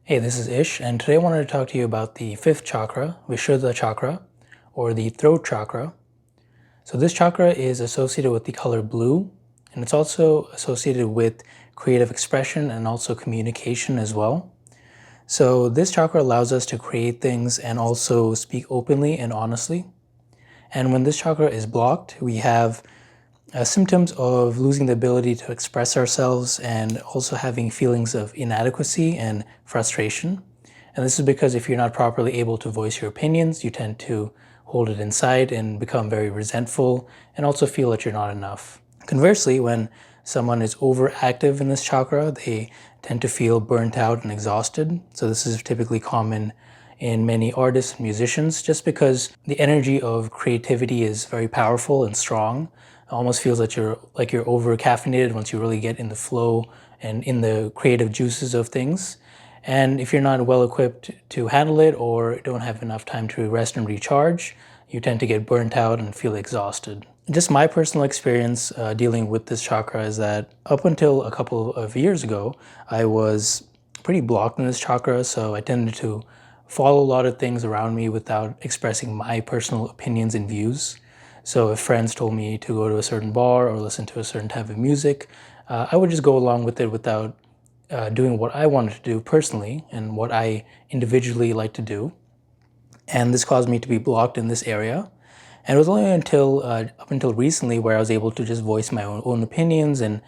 Hey, this is Ish, and today I wanted to talk to you about the fifth chakra, Vishuddha chakra, or the throat chakra. So this chakra is associated with the color blue, and it's also associated with creative expression and also communication as well. So this chakra allows us to create things and also speak openly and honestly. And when this chakra is blocked, we have symptoms of losing the ability to express ourselves and also having feelings of inadequacy and frustration. And this is because if you're not properly able to voice your opinions, you tend to hold it inside and become very resentful and also feel that you're not enough. Conversely, when someone is overactive in this chakra, they tend to feel burnt out and exhausted. So this is typically common in many artists and musicians just because the energy of creativity is very powerful and strong. It almost feels that you're over caffeinated once you really get in the flow and in the creative juices of things. And if you're not well equipped to handle it or don't have enough time to rest and recharge, you tend to get burnt out and feel exhausted. Just my personal experience dealing with this chakra is that up until a couple of years ago, I was pretty blocked in this chakra, so I tended to follow a lot of things around me without expressing my personal opinions and views. So if friends told me to go to a certain bar or listen to a certain type of music, I would just go along with it without doing what I wanted to do personally and what I individually like to do. And this caused me to be blocked in this area. And it was only until up until recently where I was able to just voice my own opinions and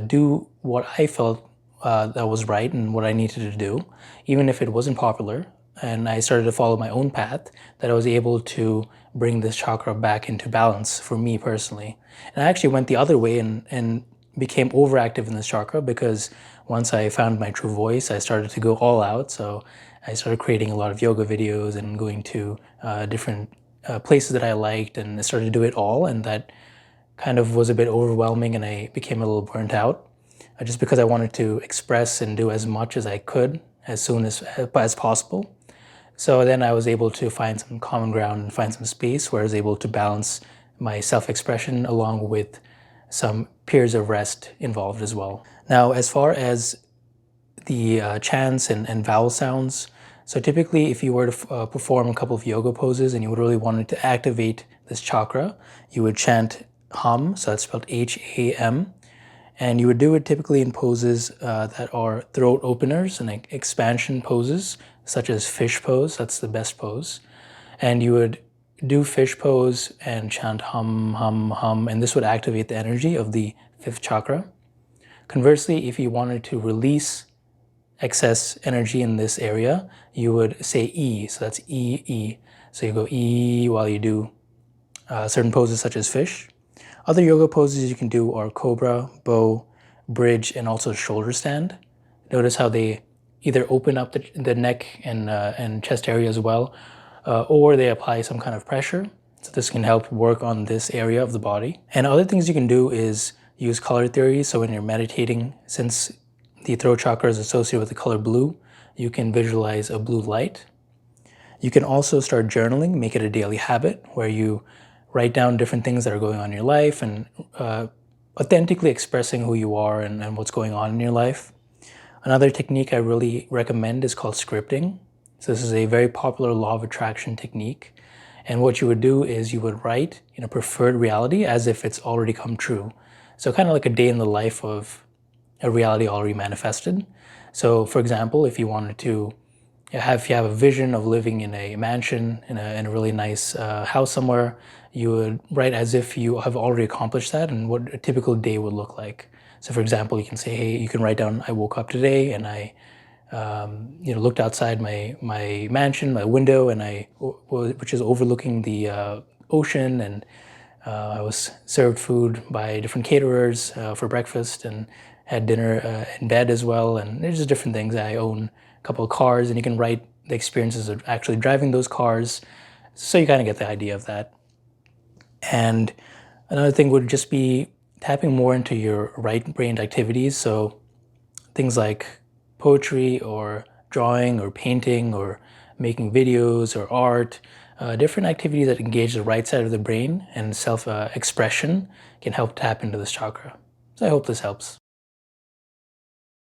do what I felt that was right and what I needed to do, even if it wasn't popular. And I started to follow my own path, that I was able to bring this chakra back into balance for me personally. And I actually went the other way and became overactive in this chakra because once I found my true voice, I started to go all out. So I started creating a lot of yoga videos and going to different places that I liked, and I started to do it all. And that kind of was a bit overwhelming, and I became a little burnt out just because I wanted to express and do as much as I could as soon as possible. So then I was able to find some common ground and find some space where I was able to balance my self-expression along with some periods of rest involved as well. Now, as far as the chants and vowel sounds, so typically if you were to perform a couple of yoga poses and you would really wanted to activate this chakra, you would chant hum, so that's spelled H-A-M, and you would do it typically in poses that are throat openers and expansion poses, such as fish pose. That's the best pose. And you would do fish pose and chant hum, hum, hum, and this would activate the energy of the fifth chakra. Conversely, if you wanted to release excess energy in this area, you would say E, so that's E, E. So you go E while you do certain poses such as fish. Other yoga poses you can do are cobra, bow, bridge, and also shoulder stand. Notice how they either open up the neck and chest area as well, or they apply some kind of pressure. So this can help work on this area of the body. And other things you can do is use color theory. So when you're meditating, since the throat chakra is associated with the color blue, you can visualize a blue light. You can also start journaling, make it a daily habit where you write down different things that are going on in your life and authentically expressing who you are and what's going on in your life. Another technique I really recommend is called scripting. So this is a very popular law of attraction technique. And what you would do is you would write in a preferred reality as if it's already come true. So kind of like a day in the life of a reality already manifested. So for example, if you wanted to if you have a vision of living in a mansion in a really nice house somewhere, you would write as if you have already accomplished that and what a typical day would look like. So for example, you can say, hey, you can write down, I woke up today and I looked outside my mansion, my window, and which is overlooking the ocean, and I was served food by different caterers for breakfast and had dinner in bed as well. And there's just different things. I own a couple of cars, and you can write the experiences of actually driving those cars. So you kind of get the idea of that. And another thing would just be tapping more into your right-brained activities. So things like poetry or drawing or painting or making videos or art, different activities that engage the right side of the brain and self-expression can help tap into this chakra. So I hope this helps.